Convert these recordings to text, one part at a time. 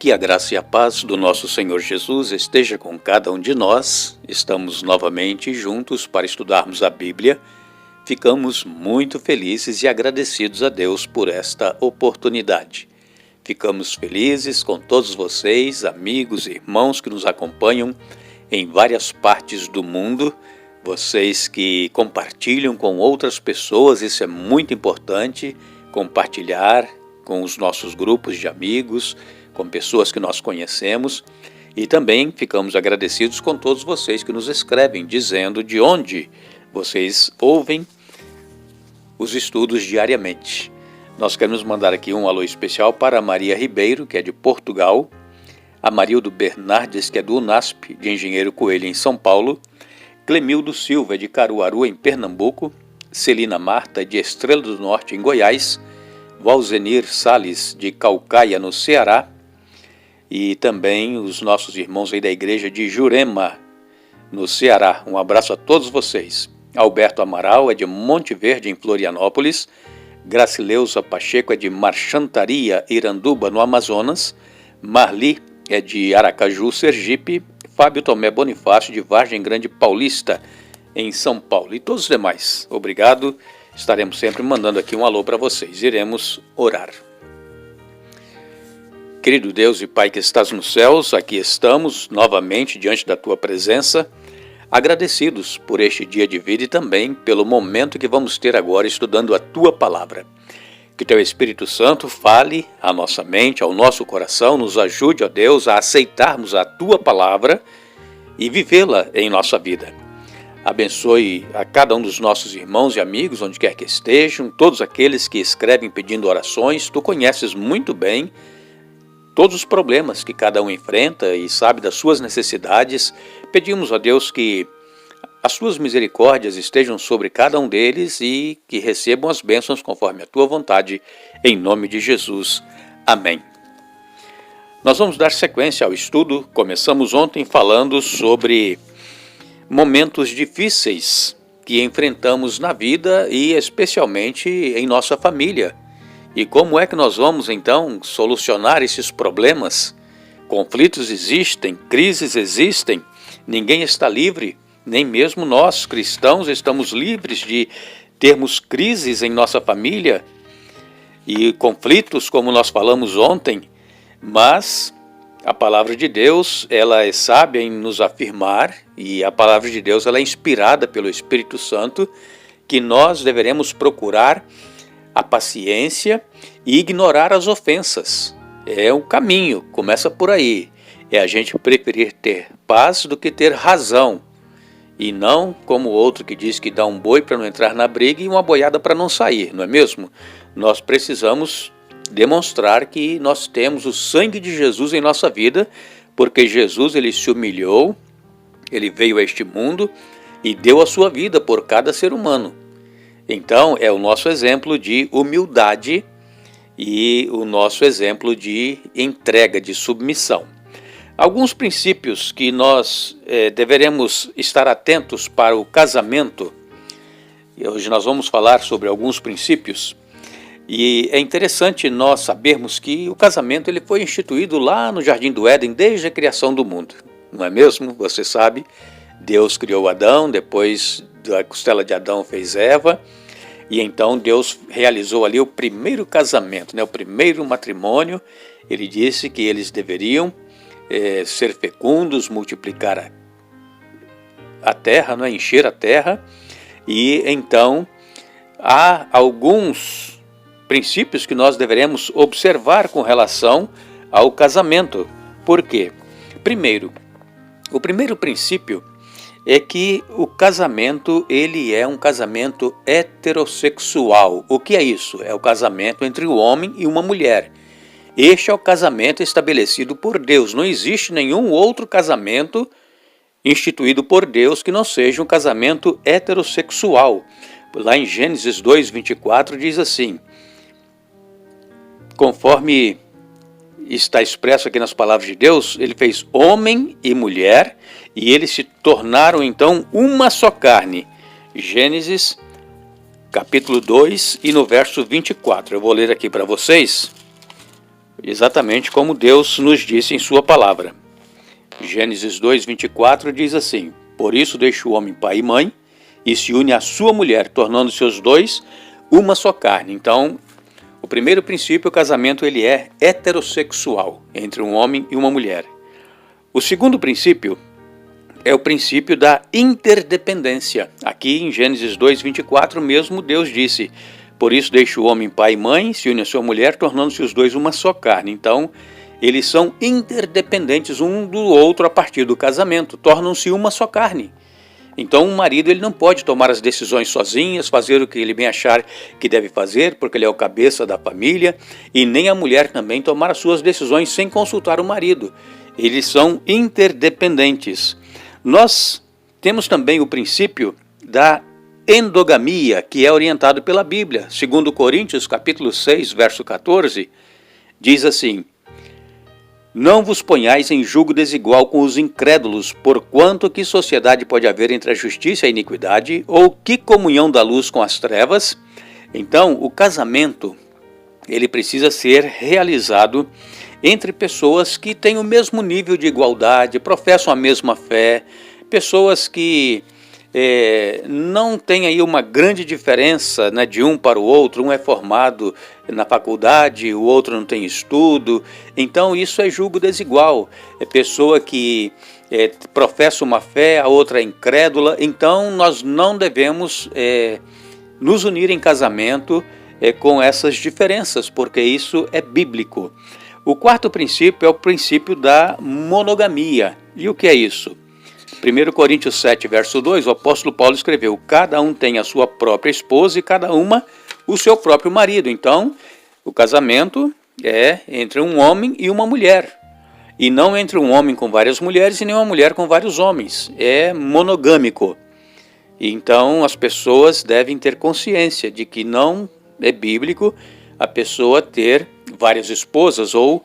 Que a graça e a paz do nosso Senhor Jesus esteja com cada um de nós. Estamos novamente juntos para estudarmos a Bíblia. Ficamos muito felizes e agradecidos a Deus por esta oportunidade. Ficamos felizes com todos vocês, amigos e irmãos que nos acompanham em várias partes do mundo. Vocês que compartilham com outras pessoas, isso é muito importante, compartilhar com os nossos grupos de amigos, com pessoas que nós conhecemos, e também ficamos agradecidos com todos vocês que nos escrevem, dizendo de onde vocês ouvem os estudos diariamente. Nós queremos mandar aqui um alô especial para a Maria Ribeiro, que é de Portugal, a Marildo Bernardes, que é do UNASP, de Engenheiro Coelho, em São Paulo, Clemildo Silva, de Caruaru, em Pernambuco, Celina Marta, de Estrela do Norte, em Goiás, Valzenir Salles, de Caucaia, no Ceará, e também os nossos irmãos aí da igreja de Jurema, no Ceará. Um abraço a todos vocês. Alberto Amaral é de Monte Verde, em Florianópolis. Gracileusa Pacheco é de Marchantaria, Iranduba, no Amazonas. Marli é de Aracaju, Sergipe. Fábio Tomé Bonifácio, de Vargem Grande Paulista, em São Paulo. E todos os demais, obrigado. Estaremos sempre mandando aqui um alô para vocês. Iremos orar. Querido Deus e Pai que estás nos céus, aqui estamos novamente diante da Tua presença, agradecidos por este dia de vida e também pelo momento que vamos ter agora estudando a Tua Palavra. Que Teu Espírito Santo fale à nossa mente, ao nosso coração, nos ajude, ó Deus, a aceitarmos a Tua Palavra e vivê-la em nossa vida. Abençoe a cada um dos nossos irmãos e amigos, onde quer que estejam, todos aqueles que escrevem pedindo orações. Tu conheces muito bem todos os problemas que cada um enfrenta e sabe das suas necessidades. Pedimos a Deus que as suas misericórdias estejam sobre cada um deles e que recebam as bênçãos conforme a tua vontade, em nome de Jesus. Amém. Nós vamos dar sequência ao estudo. Começamos ontem falando sobre momentos difíceis que enfrentamos na vida e especialmente em nossa família. E como é que nós vamos, então, solucionar esses problemas? Conflitos existem, crises existem, ninguém está livre, nem mesmo nós, cristãos, estamos livres de termos crises em nossa família e conflitos, como nós falamos ontem, mas a palavra de Deus, ela é sábia em nos afirmar, e a palavra de Deus, ela é inspirada pelo Espírito Santo, que nós deveremos procurar a paciência e ignorar as ofensas. É um caminho, começa por aí. É a gente preferir ter paz do que ter razão. E não como o outro que diz que dá um boi para não entrar na briga e uma boiada para não sair, não é mesmo? Nós precisamos demonstrar que nós temos o sangue de Jesus em nossa vida, porque Jesus, ele se humilhou, ele veio a este mundo e deu a sua vida por cada ser humano. Então, é o nosso exemplo de humildade e o nosso exemplo de entrega, de submissão. Alguns princípios que nós deveremos estar atentos para o casamento. Hoje nós vamos falar sobre alguns princípios. E é interessante nós sabermos que o casamento ele foi instituído lá no Jardim do Éden desde a criação do mundo. Não é mesmo? Você sabe, Deus criou Adão, depois da costela de Adão fez Eva, e então Deus realizou ali o primeiro casamento, né? O primeiro matrimônio. Ele disse que eles deveriam ser fecundos, multiplicar a terra, né? Encher a terra, e então há alguns princípios que nós deveremos observar com relação ao casamento. Por quê? Primeiro, o primeiro princípio é que o casamento, ele é um casamento heterossexual. O que é isso? É o casamento entre o homem e uma mulher. Este é o casamento estabelecido por Deus. Não existe nenhum outro casamento instituído por Deus que não seja um casamento heterossexual. Lá em Gênesis 2:24 diz assim: conforme está expresso aqui nas palavras de Deus, ele fez homem e mulher e eles se tornaram então uma só carne. Gênesis capítulo 2 e no verso 24. Eu vou ler aqui para vocês. exatamente como Deus nos disse em sua palavra. Gênesis 2:24 diz assim: por isso deixa o homem pai e mãe e se une à sua mulher, tornando-se os dois uma só carne. Então, o primeiro princípio, o casamento, ele é heterossexual, entre um homem e uma mulher. O segundo princípio é o princípio da interdependência. Aqui em Gênesis 2:24 mesmo Deus disse: por isso deixa o homem pai e mãe, se une à sua mulher, tornando-se os dois uma só carne. Então, eles são interdependentes um do outro a partir do casamento, tornam-se uma só carne. Então, o marido ele não pode tomar as decisões sozinhas, fazer o que ele bem achar que deve fazer, porque ele é o cabeça da família, e nem a mulher também tomar as suas decisões sem consultar o marido. Eles são interdependentes. Nós temos também o princípio da endogamia, que é orientado pela Bíblia. Segundo Coríntios, capítulo 6, verso 14, diz assim: não vos ponhais em julgo desigual com os incrédulos, porquanto que sociedade pode haver entre a justiça e a iniquidade, ou que comunhão da luz com as trevas? Então, o casamento, ele precisa ser realizado entre pessoas que têm o mesmo nível de igualdade, professam a mesma fé, pessoas que não tem aí uma grande diferença, né, de um para o outro. Um é formado na faculdade, o outro não tem estudo. Então isso é julgo desigual. É pessoa que professa uma fé, a outra é incrédula. Então nós não devemos nos unir em casamento com essas diferenças, porque isso é bíblico. O quarto princípio é o princípio da monogamia. E o que é isso? 1 Coríntios 7, verso 2, o apóstolo Paulo escreveu: cada um tem a sua própria esposa e cada uma o seu próprio marido. Então, o casamento é entre um homem e uma mulher, e não entre um homem com várias mulheres e nem uma mulher com vários homens. É monogâmico. Então, as pessoas devem ter consciência de que não é bíblico a pessoa ter várias esposas ou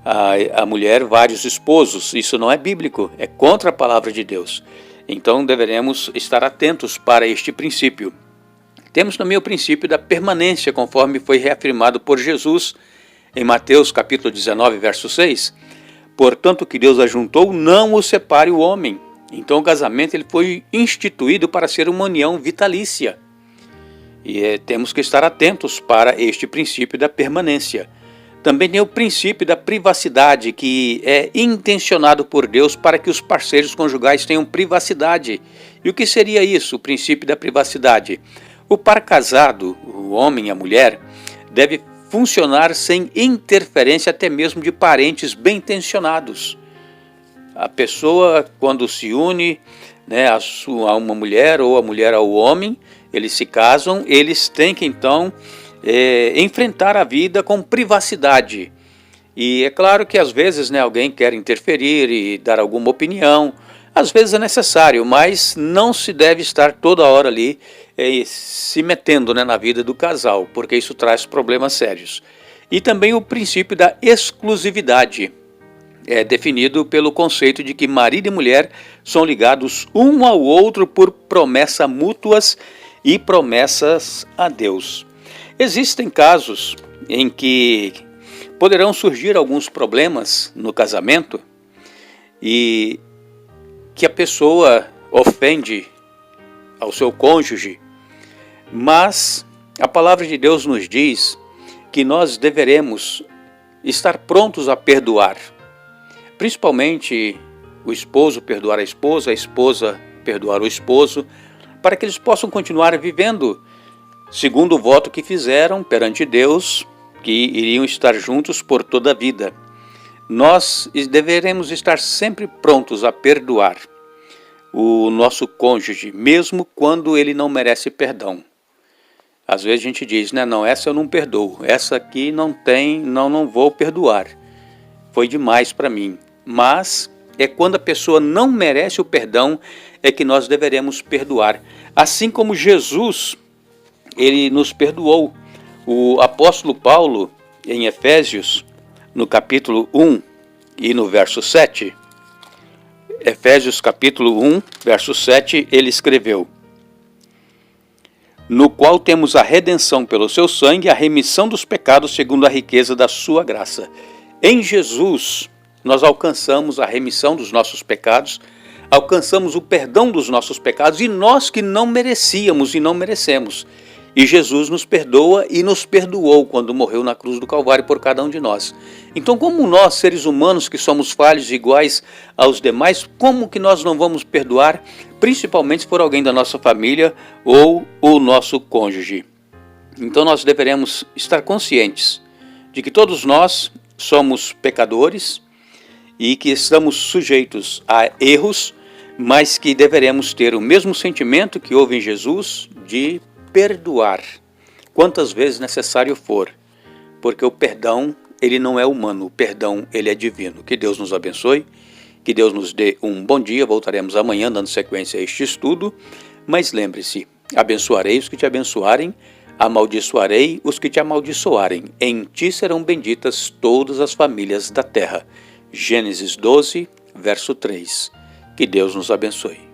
a mulher vários esposos. Isso não é bíblico, é contra a palavra de Deus. Então deveremos estar atentos para este princípio. Temos também o princípio da permanência, conforme foi reafirmado por Jesus em Mateus capítulo 19, verso 6. Portanto, o que Deus ajuntou, não o separe o homem. Então o casamento ele foi instituído para ser uma união vitalícia. E temos que estar atentos para este princípio da permanência. Também tem o princípio da privacidade, que é intencionado por Deus para que os parceiros conjugais tenham privacidade. E o que seria isso, o princípio da privacidade? O par casado, o homem e a mulher, deve funcionar sem interferência até mesmo de parentes bem intencionados. A pessoa, quando se une, né, a uma mulher ou a mulher ao homem, eles se casam, eles têm que então enfrentar a vida com privacidade. E é claro que às vezes, né, alguém quer interferir e dar alguma opinião, às vezes é necessário, mas não se deve estar toda hora ali se metendo, né, na vida do casal, porque isso traz problemas sérios. E também o princípio da exclusividade é definido pelo conceito de que marido e mulher são ligados um ao outro por promessas mútuas e promessas a Deus. Existem casos em que poderão surgir alguns problemas no casamento e que a pessoa ofende ao seu cônjuge, mas a palavra de Deus nos diz que nós deveremos estar prontos a perdoar, principalmente o esposo perdoar a esposa perdoar o esposo, para que eles possam continuar vivendo segundo o voto que fizeram perante Deus, que iriam estar juntos por toda a vida. Nós deveremos estar sempre prontos a perdoar o nosso cônjuge, mesmo quando ele não merece perdão. Às vezes a gente diz, né, não, essa eu não perdoo, essa aqui não vou perdoar, foi demais para mim. Mas é quando a pessoa não merece o perdão é que nós deveremos perdoar. Assim como Jesus, ele nos perdoou. O apóstolo Paulo, em Efésios, no capítulo 1 e no verso 7, Efésios capítulo 1, verso 7, ele escreveu: no qual temos a redenção pelo seu sangue, a remissão dos pecados segundo a riqueza da sua graça. Em Jesus, nós alcançamos a remissão dos nossos pecados, alcançamos o perdão dos nossos pecados, e nós que não merecíamos e não merecemos. E Jesus nos perdoa e nos perdoou quando morreu na cruz do Calvário por cada um de nós. Então, como nós, seres humanos que somos falhos iguais aos demais, como que nós não vamos perdoar, principalmente se for alguém da nossa família ou o nosso cônjuge? Então nós deveremos estar conscientes de que todos nós somos pecadores e que estamos sujeitos a erros, mas que deveremos ter o mesmo sentimento que houve em Jesus de perdoar quantas vezes necessário for, porque o perdão, ele não é humano, o perdão, ele é divino. Que Deus nos abençoe, que Deus nos dê um bom dia. Voltaremos amanhã dando sequência a este estudo, mas lembre-se, abençoarei os que te abençoarem, amaldiçoarei os que te amaldiçoarem, em ti serão benditas todas as famílias da terra. Gênesis 12, verso 3. Que Deus nos abençoe.